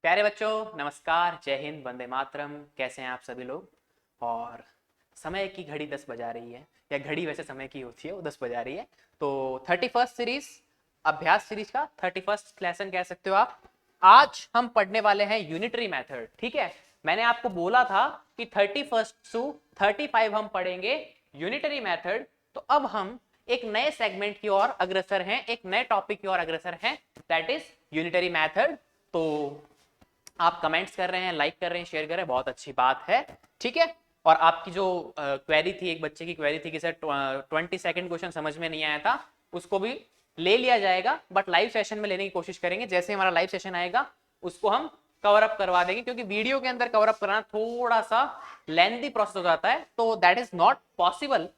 प्यारे बच्चों नमस्कार, जय हिंद, वंदे मातरम। कैसे हैं आप सभी लोग। और समय की घड़ी 10 बजा रही है, या घड़ी वैसे समय की होती है, वो 10 बजा रही है। तो 31st सीरीज, अभ्यास सीरीज का 31st लेसन कह सकते हो आप। आज हम पढ़ने वाले हैं यूनिटरी मेथड। ठीक है, मैंने आपको बोला था कि 31st टू 35 हम पढ़ेंगे यूनिटरी मेथड। तो अब हम एक नए सेगमेंट की ओर अग्रसर हैं, एक नए टॉपिक की ओर अग्रसर हैं, दैट इज यूनिटरी मेथड। तो आप कमेंट्स कर रहे हैं, लाइक कर रहे हैं, शेयर कर रहे हैं, बहुत अच्छी बात है। ठीक है, और आपकी जो क्वेरी थी, एक बच्चे की क्वेरी थी कि सर 22nd क्वेश्चन समझ में नहीं आया था, उसको भी ले लिया जाएगा, बट लाइव सेशन में लेने की कोशिश करेंगे। जैसे हमारा लाइव सेशन आएगा उसको हम कवर अप करवा देंगे, क्योंकि वीडियो के अंदर कवर अप करना थोड़ा सा लेंथी प्रोसेस हो जाता है, तो दैट इज नॉट पॉसिबल।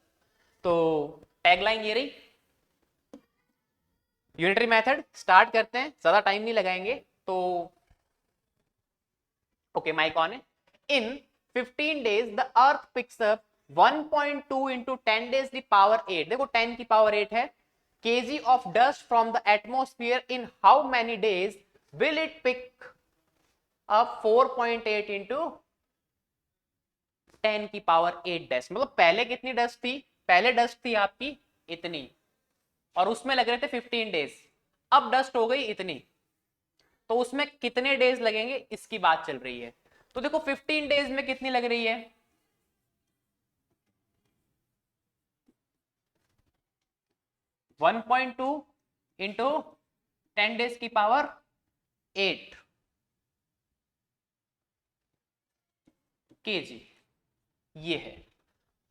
तो टैगलाइन ये रही, यूनिटरी मेथड स्टार्ट करते हैं, ज्यादा टाइम नहीं लगाएंगे। तो okay, mic on है। In 15 days the earth picks up 1.2 into 10 days the power 8, देखो 10 की पावर 8 है, kg of dust from the atmosphere। in how many days will it pick up 4.8 into 10 की पावर 8 डस्ट। मतलब पहले कितनी dust थी, पहले डस्ट थी आपकी इतनी, और उसमें लग रहे थे 15 डेज, अब डस्ट हो गई इतनी, तो उसमें कितने डेज लगेंगे इसकी बात चल रही है। तो देखो 15 डेज में कितनी लग रही है, 1.2 इंटू 10 डेज की पावर 8 केजी, ये है।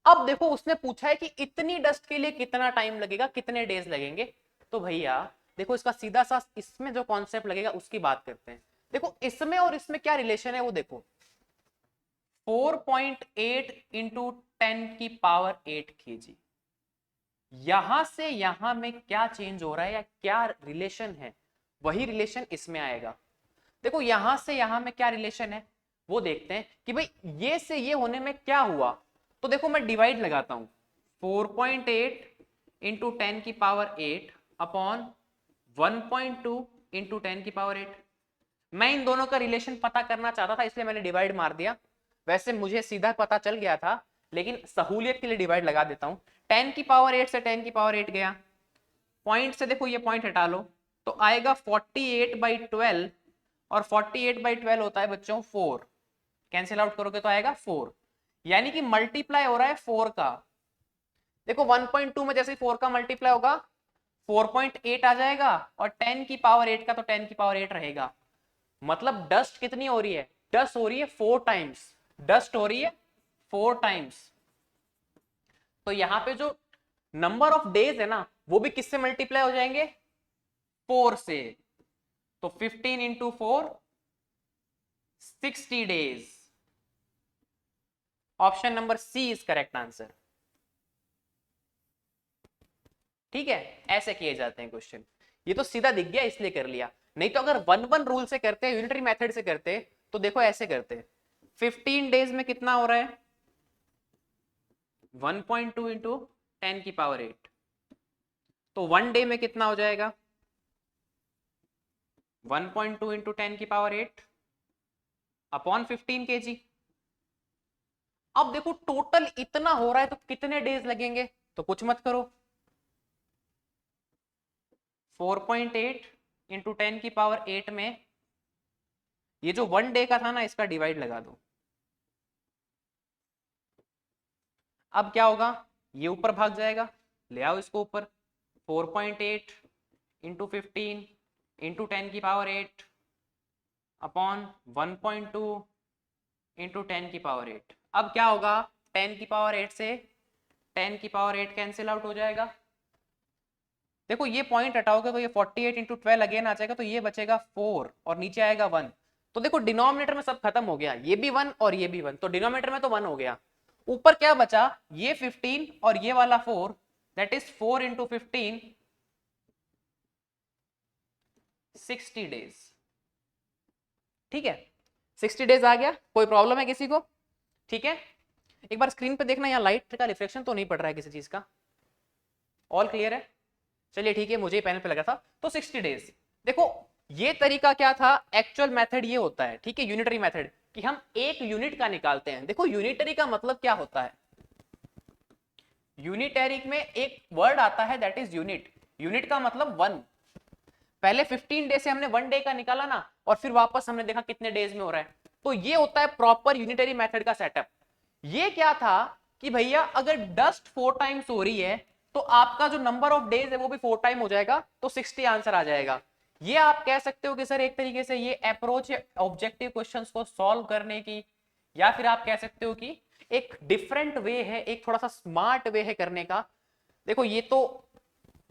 अब देखो उसने पूछा है कि इतनी डस्ट के लिए कितना टाइम लगेगा, कितने डेज लगेंगे। तो भैया देखो इसका सीधा सा इसमें जो कॉन्सेप्ट लगेगा उसकी बात करते हैं। देखो इसमें और इसमें क्या रिलेशन है वो देखो, 4.8 इंटू 10 की पावर 8 केजी, यहां से यहां में क्या चेंज हो रहा है या क्या रिलेशन है, वही रिलेशन इसमें आएगा। देखो यहां से यहां में क्या रिलेशन है वो देखते हैं कि भाई ये से ये होने में क्या हुआ। तो देखो मैं डिवाइड लगाता हूं, 4.8 इंटू 10 की पावर 8 अपॉन 1.2 इंटू 10 की पावर 8। मैं इन दोनों का रिलेशन पता करना चाहता था, इसलिए मैंने डिवाइड मार दिया। वैसे मुझे सीधा पता चल गया था, लेकिन सहूलियत के लिए डिवाइड लगा देता हूं। 10 की पावर 8 से 10 की पावर 8 गया, पॉइंट से देखो ये पॉइंट हटा लो तो आएगा 48/12, और 48/12 होता है बच्चों 4, कैंसिल आउट करोगे तो आएगा 4, यानी कि मल्टीप्लाई हो रहा है 4 का। देखो 1.2 में जैसे 4 का मल्टीप्लाई होगा 4.8 आ जाएगा, और 10 की पावर 8 का तो 10 की पावर 8 रहेगा। मतलब डस्ट कितनी हो रही है, डस्ट हो रही है 4 टाइम्स, डस्ट हो रही है 4 टाइम्स। तो यहां पे जो नंबर ऑफ डेज है ना वो भी किससे मल्टीप्लाई हो जाएंगे, 4 से। तो 15 into 4 60 days. Option number C is correct answer. ठीक है, ऐसे किए जाते हैं क्वेश्चन। ये तो सीधा दिख गया इसलिए कर लिया, नहीं तो अगर 1-1 रूल से करते, यूनिटरी मेथड से करते, तो देखो ऐसे करते, 15 डेज में कितना हो रहा है, 1.2 इंटू 10 की पावर 8, तो 1 डे में कितना हो जाएगा, 1.2 इंटू 10 की पावर 8 अपॉन 15 केजी। अब देखो टोटल इतना हो रहा है तो कितने डेज लगेंगे, तो कुछ मत करो, 4.8 इंटू 10 की पावर 8 में ये जो 1 डे का था ना इसका डिवाइड लगा दो। अब क्या होगा, ये ऊपर भाग जाएगा, ले आओ इसको ऊपर, 4.8 इंटू 15 इंटू 10 की पावर 8 अपॉन 1.2 इंटू 10 की पावर 8। अब क्या होगा, 10 की पावर 8 से 10 की पावर 8 कैंसिल आउट हो जाएगा। देखो ये पॉइंट हटाओगे तो ये 48 इंटू 12 अगेन आ जाएगा, तो ये बचेगा 4 और नीचे आएगा 1। तो देखो डिनोमिनेटर में सब खत्म हो गया, ये भी 1 और ये भी 1, तो डिनोमिनेटर में तो 1 हो गया। ऊपर क्या बचा, ये 15 और ये वाला 4, दैट इज 4 इंटू 15, 60 डेज। ठीक है, 60 डेज आ गया। कोई प्रॉब्लम है किसी को, ठीक है। एक बार स्क्रीन पे देखना, यहाँ लाइट का रिफ्लेक्शन तो नहीं पड़ रहा है किसी चीज का, ऑल क्लियर है। चलिए ठीक है, मुझे पैनल पे लगा था। तो 60 डेज, देखो ये तरीका क्या था, एक्चुअल मेथड ये होता है, ठीक है, यूनिटरी मेथड, कि हम एक यूनिट का निकालते हैं। देखो यूनिटरी का मतलब क्या होता है, यूनिटरी में एक वर्ड आता है दैट इज यूनिट। यूनिट का मतलब वन। पहले 15 डे से हमने वन डे का निकाला ना, और फिर वापस हमने देखा कितने डेज में हो रहा है। तो ये होता है प्रॉपर यूनिटरी मेथड का सेटअप। ये क्या था कि भैया अगर डस्ट 4 टाइम्स हो रही है तो आपका जो नंबर ऑफ डेज है वो भी 4 टाइम हो जाएगा, तो 60 आंसर आ जाएगा। ये आप कह सकते हो कि सर एक तरीके से ये अप्रोच है ऑब्जेक्टिव क्वेश्चंस को सॉल्व करने की, या फिर आप कह सकते हो कि एक डिफरेंट वे है, एक थोड़ा सा स्मार्ट वे है करने का। देखो ये तो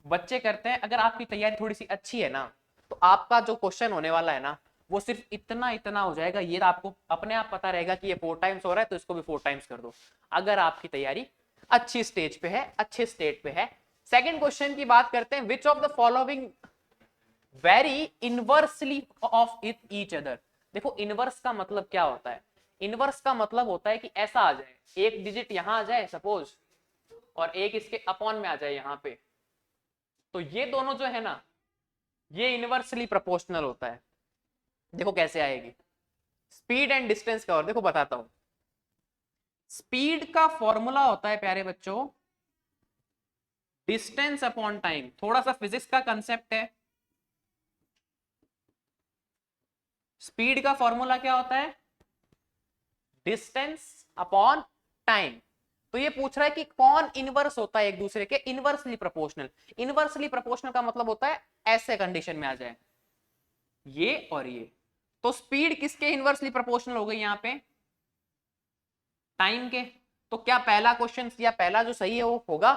बच्चे करते हैं, अगर आपकी तैयारी थोड़ी सी अच्छी है ना, तो आपका जो क्वेश्चन होने वाला है ना, वो सिर्फ इतना इतना हो जाएगा। ये आपको अपने आप पता रहेगा कि ये 4 टाइम्स हो रहा है तो इसको भी 4 टाइम्स कर दो, अगर आपकी तैयारी अच्छी स्टेज पे है, अच्छे स्टेट पे है। सेकंड क्वेश्चन की बात करते हैं, which of the following very inversely of it each other. देखो इनवर्स का मतलब क्या होता है, इनवर्स का मतलब होता है कि ऐसा आ जाए, एक डिजिट यहां आ जाए सपोज, और एक इसके अपॉन में आ जाए यहां पे, तो ये दोनों जो है ना, ये इनवर्सली प्रोपोर्शनल होता है। देखो कैसे आएगी, स्पीड एंड डिस्टेंस का, और देखो बताता हूं। स्पीड का फॉर्मूला होता है प्यारे बच्चों डिस्टेंस अपॉन टाइम। थोड़ा सा फिजिक्स का कंसेप्ट है। स्पीड का फॉर्मूला क्या होता है, डिस्टेंस अपॉन टाइम। तो ये पूछ रहा है कि कौन इनवर्स होता है एक दूसरे के, इनवर्सली प्रोपोर्शनल। इनवर्सली प्रोपोर्शनल का मतलब होता है ऐसे कंडीशन में आ जाए ये और ये। तो स्पीड किसके इनवर्सली प्रोपोर्शनल हो गई यहां पे, टाइम के। तो क्या पहला क्वेश्चन या पहला जो सही है वो होगा।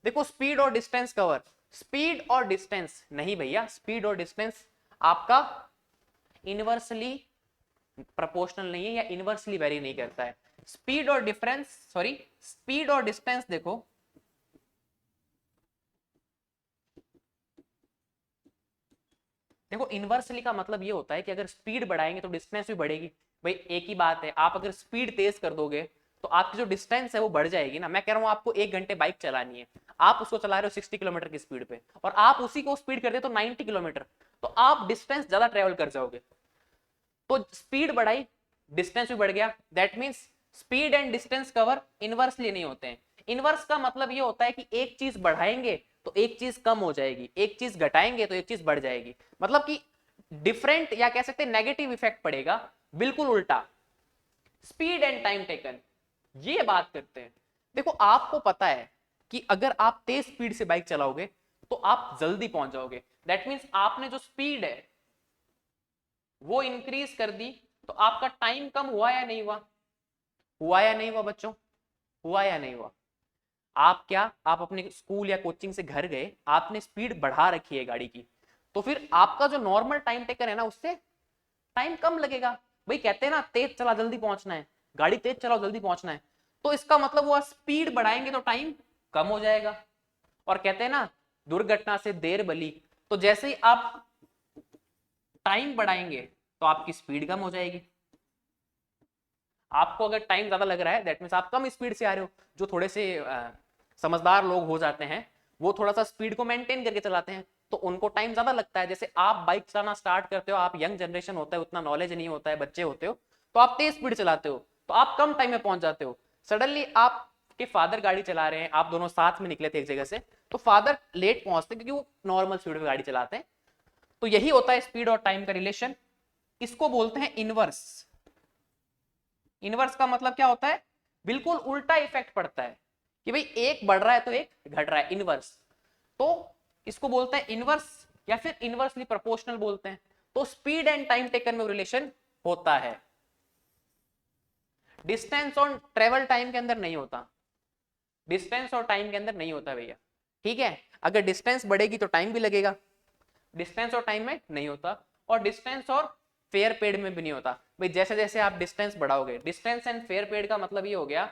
देखो स्पीड और डिस्टेंस कवर, स्पीड और डिस्टेंस नहीं भैया, स्पीड और डिस्टेंस आपका इनवर्सली प्रोपोर्शनल नहीं है या इनवर्सली वेरी नहीं करता है। स्पीड और डिफरेंस, सॉरी स्पीड और डिस्टेंस देखो, देखो इनवर्सली का मतलब ये होता है कि अगर स्पीड बढ़ाएंगे तो डिस्टेंस भी बढ़ेगी। भाई एक ही बात है, आप अगर स्पीड तेज कर दोगे तो आपकी जो डिस्टेंस है वो बढ़ जाएगी ना। मैं कह रहा हूं आपको 1 घंटे बाइक चलानी है, आप उसको चला रहे हो 60 किलोमीटर की स्पीड पे, और आप उसी को स्पीड कर दे तो 90 किलोमीटर, तो आप डिस्टेंस ज्यादा ट्रेवल कर जाओगे। तो स्पीड बढ़ाई, डिस्टेंस भी बढ़ गया, that means speed and distance cover inversely नहीं होते हैं। इनवर्स का मतलब ये होता है कि एक चीज बढ़ाएंगे तो एक चीज कम हो जाएगी, एक चीज घटाएंगे तो एक चीज बढ़ जाएगी, मतलब कि डिफरेंट या कह सकते हैं नेगेटिव इफेक्ट पड़ेगा, बिल्कुल उल्टा। स्पीड एंड टाइम टेकन, ये बात करते हैं। देखो आपको पता है कि अगर आप तेज स्पीड से बाइक चलाओगे तो आप जल्दी पहुंच जाओगे, दैट मीन्स आपने जो स्पीड है वो इंक्रीज कर दी, तो आपका टाइम कम हुआ या नहीं हुआ, हुआ या नहीं हुआ बच्चों, हुआ या नहीं हुआ। आप क्या, आप अपने स्कूल या कोचिंग से घर गए, आपने स्पीड बढ़ा रखी है गाड़ी की, तो फिर आपका जो नॉर्मल टाइम टेकर है ना उससे टाइम कम लगेगा। भाई कहते हैं ना तेज चला जल्दी पहुंचना है, गाड़ी तेज चलाओ जल्दी पहुंचना है, तो इसका मतलब हुआ स्पीड बढ़ाएंगे तो टाइम कम हो जाएगा। और कहते हैं ना दुर्घटना से देर भली, तो जैसे ही आप टाइम बढ़ाएंगे तो आपकी स्पीड कम हो जाएगी। आपको अगर टाइम ज्यादा लग रहा है दैट मीन्स आप कम स्पीड से आ रहे हो। जो थोड़े से समझदार लोग हो जाते हैं वो थोड़ा सा स्पीड को मेंटेन करके चलाते हैं, तो उनको टाइम ज्यादा लगता है। जैसे आप बाइक चलाना स्टार्ट करते हो, आप यंग जनरेशन होता है, उतना नॉलेज नहीं होता है, बच्चे होते हो, तो आप तेज स्पीड चलाते हो तो आप कम टाइम में पहुंच जाते हो। सडनली आपके फादर गाड़ी चला रहे हैं, आप दोनों साथ में निकले थे एक जगह से, तो फादर लेट पहुंचते क्योंकि वो नॉर्मल स्पीड में गाड़ी चलाते हैं। तो यही होता है स्पीड और टाइम का रिलेशन, इसको बोलते हैं इनवर्स। इनवर्स का मतलब क्या होता है, बिल्कुल उल्टा इफेक्ट पड़ता है, कि भाई एक बढ़ रहा है तो एक घट रहा है, इनवर्स। तो इसको बोलते हैं इनवर्स या फिर इनवर्सली प्रोपोर्शनल बोलते हैं। तो स्पीड एंड टाइम टेकन में रिलेशन होता है, डिस्टेंस और ट्रेवल टाइम के अंदर नहीं होता, डिस्टेंस और टाइम के अंदर नहीं होता भैया, ठीक है। अगर डिस्टेंस बढ़ेगी तो टाइम भी लगेगा, डिस्टेंस और टाइम में नहीं होता। और डिस्टेंस और फेयर पेड में भी नहीं होता। भाई जैसे जैसे आप डिस्टेंस बढ़ाओगे, डिस्टेंस एंड फेयर पेड का मतलब ये हो गया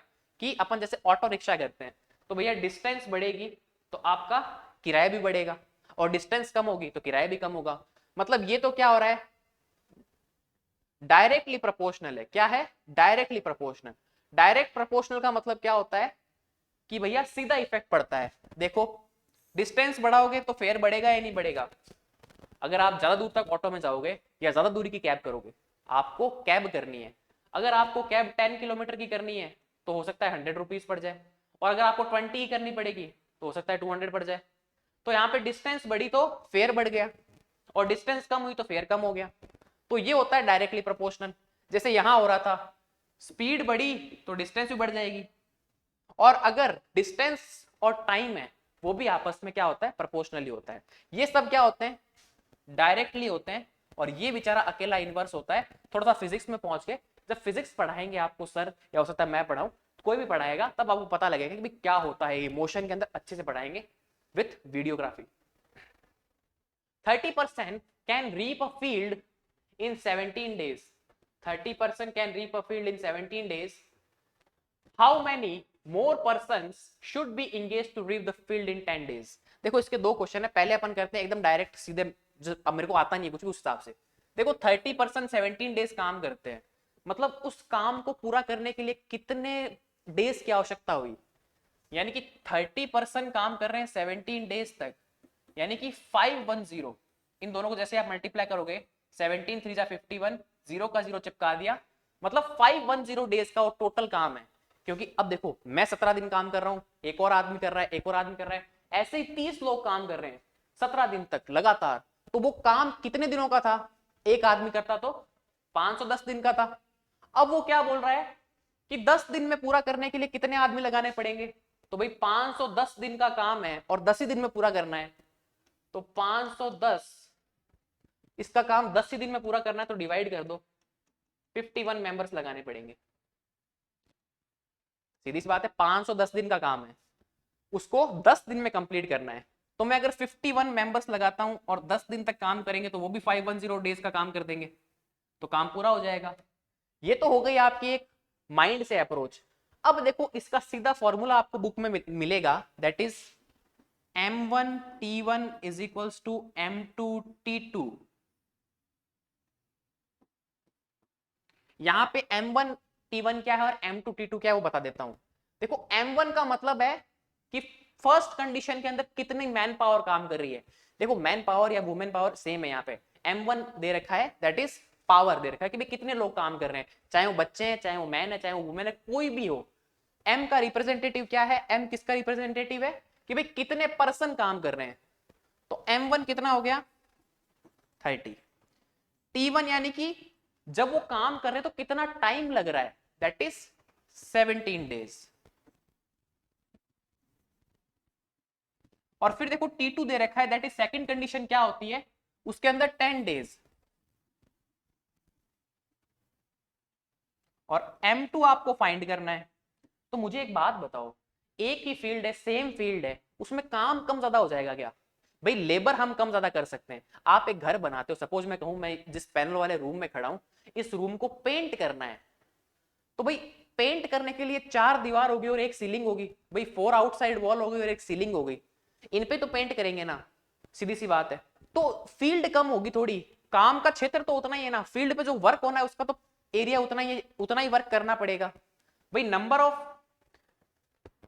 कि अपन जैसे ऑटो रिक्शा करते हैं, तो भैया डिस्टेंस बढ़ेगी तो आपका किराया भी बढ़ेगा, और डिस्टेंस कम होगी तो किराया भी कम होगा। मतलब ये तो क्या हो रहा है, डायरेक्टली प्रोपोर्शनल है। क्या है, डायरेक्टली प्रोपोर्शनल। डायरेक्ट प्रोपोर्शनल का मतलब क्या होता है कि भैया सीधा इफेक्ट पड़ता है। देखो डिस्टेंस बढ़ाओगे तो फेयर बढ़ेगा या नहीं बढ़ेगा, अगर आप ज्यादा दूर तक ऑटो में जाओगे या ज्यादा दूरी की कैब करोगे, आपको कैब करनी है, अगर आपको कैब 10 किलोमीटर की करनी है तो हो सकता है 100 रुपीज पड़ जाए, और अगर आपको 20 की करनी पड़ेगी तो हो सकता है 200 पड़ जाए। तो यहाँ पे डिस्टेंस बढ़ी तो फेयर बढ़ गया, और डिस्टेंस कम हुई तो फेयर कम हो गया। तो ये होता है डायरेक्टली प्रोपोर्शनल। जैसे यहां हो रहा था, स्पीड बढ़ी तो डिस्टेंस भी बढ़ जाएगी, और अगर डिस्टेंस और टाइम है वो भी आपस में क्या होता है, प्रोपोर्शनली होता है। ये सब क्या होते हैं, डायरेक्टली होते हैं, और ये बेचारा अकेला इनवर्स होता है। थोड़ा सा फिजिक्स में पहुंच के जब फिजिक्स पढ़ाएंगे आपको सर, या हो सकता है मैं पढ़ाऊं, कोई भी पढ़ाएगा, तब आपको पता लगेगा कि क्या होता है इमोशन के अंदर, अच्छे से पढ़ाएंगे with videography. 30% can reap a field in 17 days. 30% can reap a field in 17 days. How many more persons should be engaged to reap the field in 10 days? देखो इसके दो क्वेश्चन है, पहले अपन करते हैं एकदम डायरेक्ट सीधे, जो अब मेरे को आता नहीं है कुछ उस हिसाब से। देखो 30% 17 डेज काम करते हैं, मतलब उस काम को पूरा करने के लिए कितने डेज की आवश्यकता हुई, यानी कि 30% काम कर रहे हैं 17 डेज तक, यानी कि 510। इन दोनों को जैसे आप मल्टीप्लाई करोगे, 17 3 जा 51, 0 का 0 चिपका दिया, मतलब 510 डेज का वो टोटल काम है। क्योंकि अब देखो मैं 17 दिन काम कर रहा हूं, एक और आदमी कर रहा है, एक और आदमी कर रहा है, ऐसे ही 30 लोग काम कर रहे हैं 17 दिन तक लगातार। तो वो काम कितने दिनों का था, एक आदमी करता तो 510 दिन का था। अब वो क्या बोल रहा है कि 10 दिन में पूरा करने के लिए कितने आदमी लगाने पड़ेंगे, तो भाई 510 दिन का काम है और 10 ही दिन में पूरा करना है, तो 510, इसका काम 10 ही दिन में पूरा करना है, तो डिवाइड कर दो, 51 मेंबर्स लगाने पड़ेंगे। सीधी सी बात है, 510 दिन का काम है, उसको 10 दिन में कंप्लीट करना है। तो मैं अगर 51 मेंबर्स लगाता हूं और 10 दिन तक काम करेंगे तो वो भी 510 डेज का काम कर देंगे, तो काम पूरा हो जाएगा। ये तो हो गई आपकी एक माइंड से अप्रोच। अब देखो इसका सीधा फॉर्मूला आपको बुक में मिलेगा, that is M1 T1 is equals to M2 T2। यहां पे M1 T1 क्या है और M2 T2 क्या है वो बता देता हूं। देखो M1 का मतलब है कि फर्स्ट कंडीशन के अंदर कितनी मैन पावर काम कर रही है। देखो मैन पावर या वुमेन पावर सेम है, यहाँ पे M1 दे रखा है, दैट इज पावर दे रखा है कि भाई कितने लोग काम कर रहे हैं, चाहे वो बच्चे हैं, चाहे वो मैन है, चाहे वो वुमेन है, कोई भी हो। M का रिप्रेजेंटेटिव क्या है, M किसका रिप्रेजेंटेटिव है कि भाई कितने पर्सन काम कर रहे हैं। तो M1 कितना हो गया 30। T1 यानी कि जब वो काम कर रहे हैं तो कितना टाइम लग रहा है, दैट इज 17 डेज। और फिर देखो T2 दे रखा है, दैट इज सेकंड कंडीशन क्या होती है, उसके अंदर 10 डेज। और M2 आपको फाइंड करना है। तो मुझे एक बात बताओ, एक ही फील्ड है, सेम फील्ड है, उसमें काम कम ज्यादा हो जाएगा क्या? भाई लेबर हम कम ज्यादा कर सकते हैं। आप एक घर बनाते हो, सपोज मैं कहूं मैं जिस पैनल वाले रूम में खड़ा हूं, इस रूम को पेंट करना है, तो भाई पेंट करने के लिए 4 दीवार होगी और एक सीलिंग होगी, भाई 4 आउटसाइड वॉल होगी और एक सीलिंग होगी, इन पे तो पेंट करेंगे ना, सीधी सी बात है। तो फील्ड कम होगी थोड़ी, काम का क्षेत्र तो उतना ही है ना, फील्ड पे जो वर्क होना है उसका तो एरिया उतना ही वर्क करना पड़ेगा। भाई नंबर ऑफ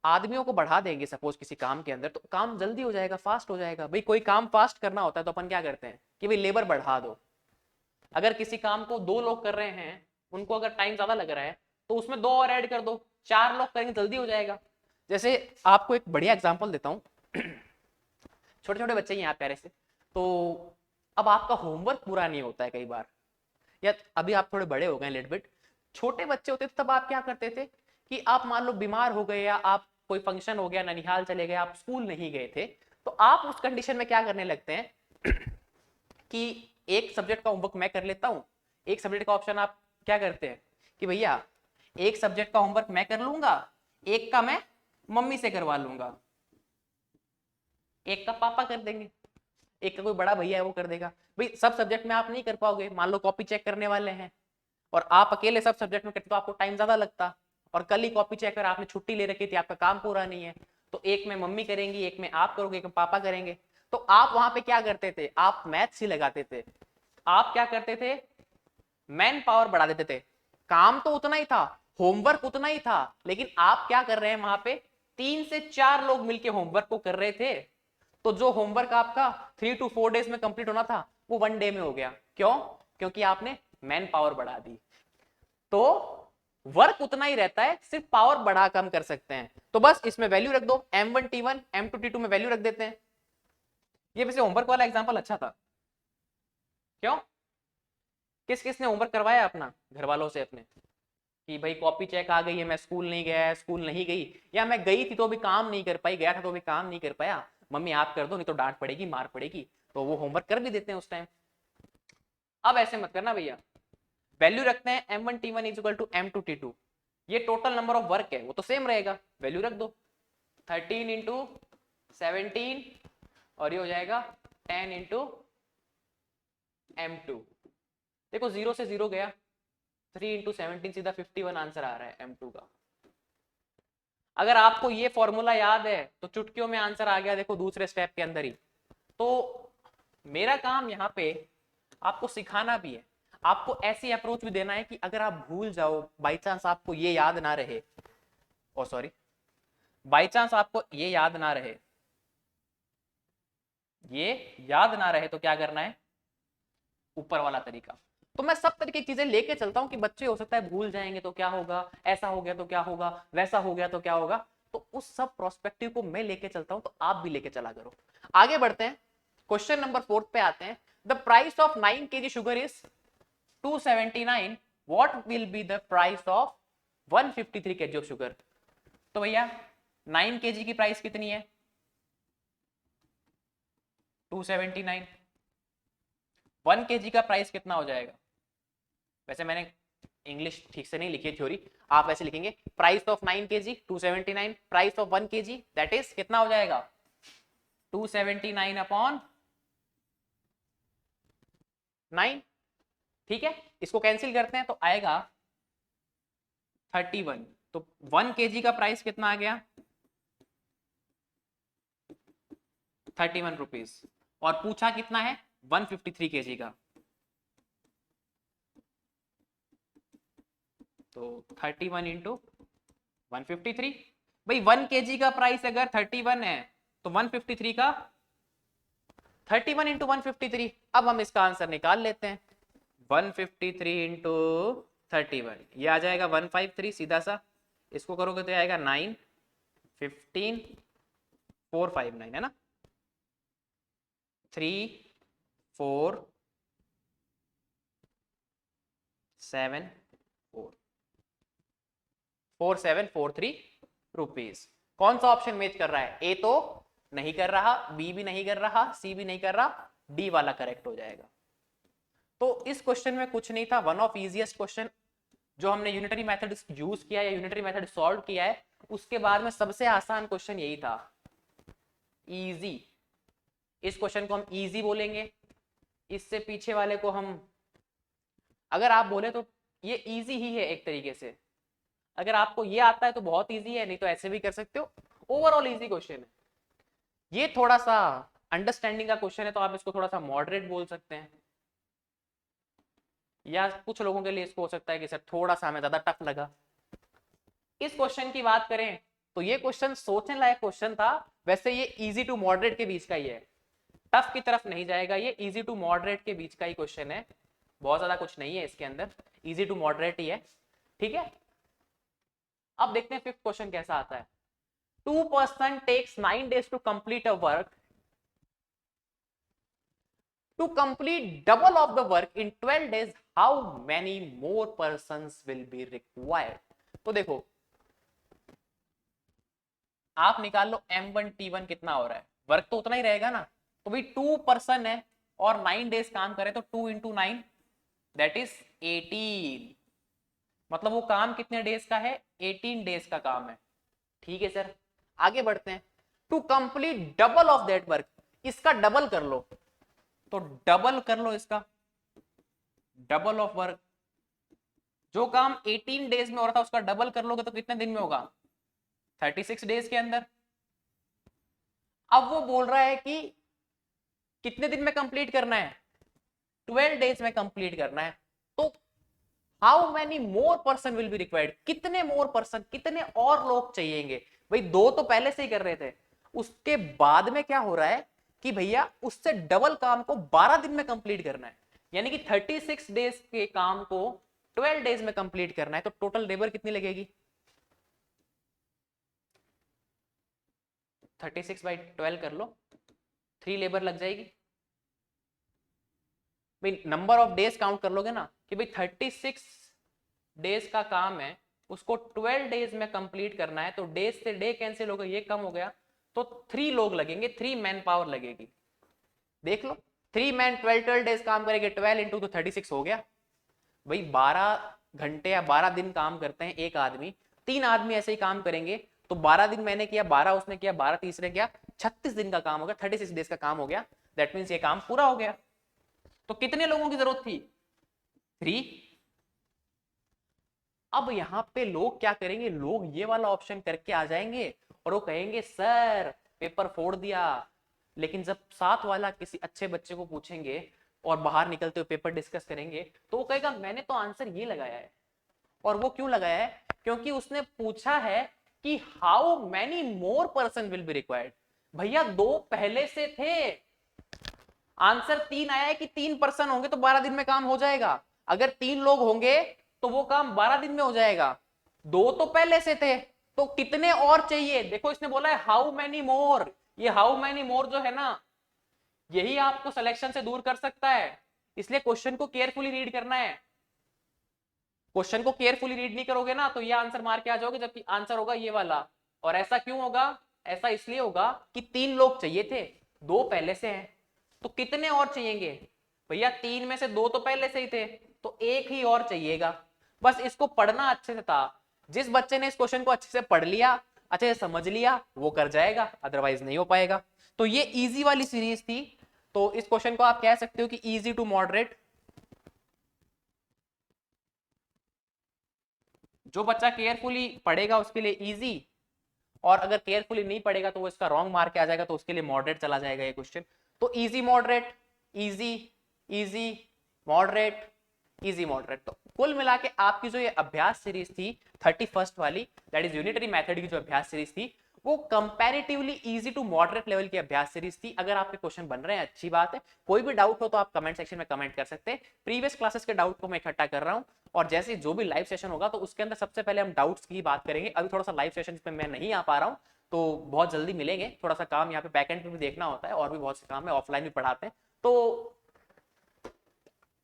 आदमियों को बढ़ा देंगे सपोज किसी काम के अंदर, तो काम जल्दी हो जाएगा, फास्ट हो जाएगा। भाई कोई काम फास्ट करना होता है तो अपन क्या करते हैं कि भाई लेबर बढ़ा दो। अगर किसी काम को 2 लोग कर रहे हैं, उनको अगर टाइम ज्यादा लग रहा है तो उसमें 2 और ऐड कर दो, 4 लोग करेंगे, जल्दी हो जाएगा। जैसे आपको एक बढ़िया एग्जांपल देता हूँ छोटे छोटे बच्चे ही यहाँ प्यारे से, तो अब आपका होमवर्क पूरा नहीं होता है कई बार, या अभी आप थोड़े बड़े हो गए लिटिल बिट, छोटे बच्चे होते थे तब आप क्या करते थे कि आप मान लो बीमार हो गए, या आप कोई फंक्शन हो गया, ननिहाल चले गए, आप स्कूल नहीं गए थे, तो आप उस कंडीशन में क्या करने लगते हैं कि एक सब्जेक्ट का होमवर्क मैं कर लेता हूं, एक सब्जेक्ट का ऑप्शन आप क्या करते हैं कि भैया एक सब्जेक्ट का होमवर्क मैं कर लूंगा, एक का मैं मम्मी से करवा लूंगा, एक का पापा कर देंगे, एक का कोई बड़ा भैया है वो कर देगा। भाई सब सब्जेक्ट में आप नहीं कर पाओगे, मान लो कॉपी चेक करने वाले हैं और आप अकेले सब सब्जेक्ट में करते तो आपको टाइम ज्यादा लगता, और कल ही कॉपी चेक कर आपने छुट्टी ले रखी थी, आपका काम पूरा नहीं है, तो एक में मम्मी करेंगी, एक में आप करोगे, एक में पापा करेंगे। तो आप वहां पे क्या करते थे, आप मैथ्स ही लगाते थे, आप क्या करते थे, मैन पावर बढ़ा देते थे। काम तो उतना ही था, होमवर्क उतना ही था, लेकिन आप क्या कर रहे हैं वहां पे 3 से 4 लोग मिलकर होमवर्क को कर रहे थे। तो जो होमवर्क आपका 3 to 4 डेज में कंप्लीट होना था, वो 1 डे में हो गया। क्यों? क्योंकि आपने मैन पावर बढ़ा दी। तो वर्क उतना ही रहता है, सिर्फ पावर बढ़ा कम कर सकते हैं। तो बस इसमें वैल्यू रख दो, M1 T1 M2 T2 में वैल्यू रख देते हैं। ये वैसे होमवर्क वाला एग्जांपल अच्छा था। क्यों? किस किस ने होमवर्क करवाया अपना घर वालों से अपने कि भाई कॉपी चेक आ गई है, मैं स्कूल नहीं गया, स्कूल नहीं गई, या मैं गई थी तो भी काम नहीं कर पाई, गया था तो भी काम नहीं कर पाया, मम्मी आप कर दो नहीं तो डांट पड़ेगी, मार पड़ेगी, तो वो होमवर्क कर भी देते हैं उस टाइम। अब ऐसे मत करना भैया, वैल्यू रखते हैं M1 T1 is equal to M2 T2, ये टोटल नंबर ऑफ वर्क है वो तो सेम रहेगा, वैल्यू रख दो 13 इंटू 17 और ये हो जाएगा 10 इंटू M2। देखो 0 से 0 गया, 3 इंटू 17 सीधा 51 आंसर आ रहा है M2 का। अगर आपको ये फॉर्मूला याद है तो चुटकियों में आंसर आ गया, देखो दूसरे स्टेप के अंदर ही। तो मेरा काम यहाँ पे आपको सिखाना भी है, आपको ऐसी अप्रोच भी देना है कि अगर आप भूल जाओ, बाई चांस आपको ये याद ना रहे, ओ सॉरी, बाई चांस आपको ये याद ना रहे, ये याद ना रहे तो क्या करना है, ऊपर वाला तरीका। तो मैं सब तरीके की चीजें लेके चलता हूँ कि बच्चे हो सकता है भूल जाएंगे तो क्या होगा, ऐसा हो गया तो क्या होगा, वैसा हो गया तो क्या होगा, तो उस सब प्रोस्पेक्टिव को मैं लेके चलता हूं, तो आप भी लेके चला करो। आगे बढ़ते हैं, क्वेश्चन नंबर 4 पे आते हैं। The price of 9 kg sugar is 279, what will be the price of 153 kg of sugar. तो भैया 9 kg की प्राइस कितनी है, 279, 1 kg का प्राइस कितना हो जाएगा। वैसे मैंने इंग्लिश ठीक से नहीं लिखी थ्योरी, आप ऐसे लिखेंगे price of 9 kg 279, price of 1 kg that is कितना हो जाएगा 279 अपॉन 9। ठीक है, इसको कैंसिल करते हैं तो आएगा 31। तो 1 kg का प्राइस कितना आ गया 31 रुपीज, और पूछा कितना है 153 kg का, तो 31 इंटू 153। भाई 1 kg का प्राइस अगर 31 है तो 153 का 31 इंटू 153। अब हम इसका आंसर निकाल लेते हैं, 153 इंटू 31, ये आ जाएगा 153 सीधा सा, इसको करोगे तो आएगा 9 15 459 है ना, 3 4 7 4 4743 रुपीज। कौन सा ऑप्शन मैच कर रहा है, ए तो नहीं कर रहा, बी भी नहीं कर रहा, सी भी नहीं कर रहा, डी वाला करेक्ट हो जाएगा। तो इस क्वेश्चन में कुछ नहीं था, वन ऑफ इजीएस्ट क्वेश्चन जो हमने यूनिटरी मेथड यूज किया या यूनिटरी मेथड सॉल्व किया है, उसके बाद में सबसे आसान क्वेश्चन यही था, इजी। इस क्वेश्चन को हम इजी बोलेंगे, इससे पीछे वाले को हम, अगर आप बोले तो ये इजी ही है एक तरीके से, अगर आपको ये आता है तो बहुत इजी है, नहीं तो ऐसे भी कर सकते हो, ओवरऑल इजी क्वेश्चन है। ये थोड़ा सा अंडरस्टैंडिंग का क्वेश्चन है तो आप इसको थोड़ा सा मॉडरेट बोल सकते हैं, या कुछ लोगों के लिए इसको हो सकता है कि सर थोड़ा सा हमें ज्यादा टफ लगा। इस क्वेश्चन की बात करें तो ये क्वेश्चन सोचने लायक क्वेश्चन था, वैसे ये इजी टू मॉडरेट के बीच का ही है, टफ की तरफ नहीं जाएगा, ये इजी टू मॉडरेट के बीच का ही क्वेश्चन है, बहुत ज्यादा कुछ नहीं है इसके अंदर, इजी टू मॉडरेट ही है। ठीक है, अब देखते हैं फिफ्थ क्वेश्चन कैसा आता है। 2 person takes 9 days to complete a work. To complete double of the work in 12 days, how many more persons will be required? तो देखो आप निकाल लो M1 T1 कितना हो रहा है, वर्क तो उतना ही रहेगा ना, तो भाई 2 person है और 9 डेज काम करे तो 2 इंटू 9 दैट इज 18, मतलब वो काम कितने डेज का है, 18 डेज का काम है। ठीक है सर, आगे बढ़ते हैं। To complete double of that work, इसका डबल कर लो, तो डबल कर लो इसका, डबल ऑफ वर्क, जो काम 18 डेज में हो रहा था उसका डबल कर लोगे तो कितने दिन में होगा, 36 डेज के अंदर। अब वो बोल रहा है कि कितने दिन में कंप्लीट करना है, 12 डेज में कंप्लीट करना है, तो how many more person will be required, कितने मोर पर्सन, कितने और लोग चाहिएंगे। भाई 2 तो पहले से ही कर रहे थे, उसके बाद में क्या हो रहा है कि भैया उससे डबल काम को 12 दिन में कंप्लीट करना है, यानी कि 36 डेज के काम को 12 डेज में कंप्लीट करना है, तो टोटल लेबर कितनी लगेगी? 36/12 कर लो, 3 लेबर लग जाएगी भाई। नंबर ऑफ डेज काउंट कर लोगे ना कि भाई 36 डेज का काम है, उसको 12 डेज में कंप्लीट करना है, तो डेज से डे कैंसिल हो गया, ये कम हो गया, तो 3 लोग लगेंगे, 3 मैन पावर लगेगी। देख लो 3 मैन 12 डेज काम करेंगे, 12 इंटू तो 36 हो गया भाई। 12 घंटे या 12 दिन काम करते हैं एक आदमी, 3 आदमी ऐसे ही काम करेंगे, तो 12 दिन मैंने किया, 12 उसने किया, 12 तीसरे किया, 36 दिन का काम हो गया, 36 डेज का काम हो गया। दैट मीन्स ये काम पूरा हो गया। तो कितने लोगों की जरूरत थी? 3। अब यहां पे लोग क्या करेंगे, लोग ये वाला ऑप्शन करके आ जाएंगे और वो कहेंगे सर पेपर फोड़ दिया। लेकिन जब साथ वाला किसी अच्छे बच्चे को पूछेंगे और बाहर निकलते हुए पेपर डिस्कस करेंगे, तो वो कहेगा मैंने तो आंसर ये लगाया है। और वो क्यों लगाया है? क्योंकि उसने पूछा है कि how many more person will be required. भैया 2 पहले से थे, आंसर 3 आया है कि 3 पर्सन होंगे तो 12 दिन में काम हो जाएगा। अगर 3 लोग होंगे तो वो काम 12 दिन में हो जाएगा। 2 तो पहले से थे, तो कितने और चाहिए? देखो इसने बोला है हाउ मैनी मोर। ये हाउ मैनी मोर जो है ना, यही आपको सिलेक्शन से दूर कर सकता है, इसलिए क्वेश्चन को केयरफुली रीड करना है। क्वेश्चन को केयरफुली रीड नहीं करोगे ना तो ये आंसर मार के आ जाओगे, जबकि आंसर होगा ये वाला। और ऐसा क्यों होगा? ऐसा इसलिए होगा कि 3 लोग चाहिए थे, 2 पहले से हैं, तो कितने और चाहिएंगे? भैया 3 में से 2 तो पहले से ही थे, तो 1 ही और चाहिएगा। बस इसको पढ़ना अच्छे से था। जिस बच्चे ने इस क्वेश्चन को अच्छे से पढ़ लिया, अच्छे से समझ लिया, वो कर जाएगा, अदरवाइज नहीं हो पाएगा। तो ये इजी वाली सीरीज थी। तो इस क्वेश्चन को आप कह सकते हो कि इजी टू मॉडरेट। जो बच्चा केयरफुली पढ़ेगा उसके लिए इजी, और अगर केयरफुली नहीं पढ़ेगा तो वो इसका रॉन्ग मार्क के आ जाएगा, तो उसके लिए मॉडरेट चला जाएगा ये क्वेश्चन। तो easy moderate, easy, easy moderate, easy moderate. तो कुल मिला के आपकी जो ये अभ्यास सीरीज थी 31st वाली, दैट इज यूनिटरी मेथड की जो अभ्यास सीरीज थी, वो comparatively easy to moderate level की अभ्यास सीरीज थी। अगर आपके क्वेश्चन बन रहे हैं अच्छी बात है, कोई भी डाउट हो तो आप कमेंट सेक्शन में कमेंट कर सकते हैं। प्रीवियस क्लासेस के डाउट को मैं इकट्ठा कर रहा हूं, और जैसे जो भी लाइव सेशन होगा तो उसके अंदर सबसे पहले हम डाउट्स की बात करेंगे। अभी थोड़ा सा लाइव सेशन जिसमें मैं नहीं आ पा रहा हूँ, तो बहुत जल्दी मिलेंगे। थोड़ा सा काम यहाँ पे बैकएंड पे भी देखना होता है, और भी बहुत से काम है, ऑफलाइन भी पढ़ाते हैं, तो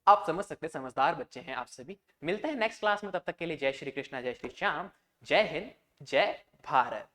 आप समझ सकते हैं, समझदार बच्चे हैं आप सभी। मिलते हैं नेक्स्ट क्लास में, तब तक के लिए जय श्री कृष्णा, जय श्री श्याम, जय हिंद, जय भारत।